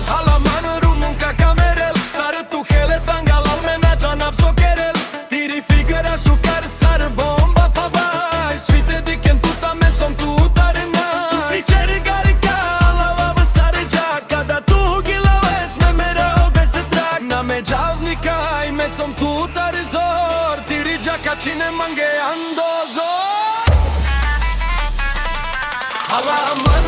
Halaman rumun kakamerel sarı tuhele sangalar me canap sokerel tiri figura şukar sarı bomba pabay svite diken tuta me som tutarina tu si çeri garika lava sarı cada tu gilaves me mera obese trak na me javnika i me som tutar zor tiri jacacine mange ando zor halaman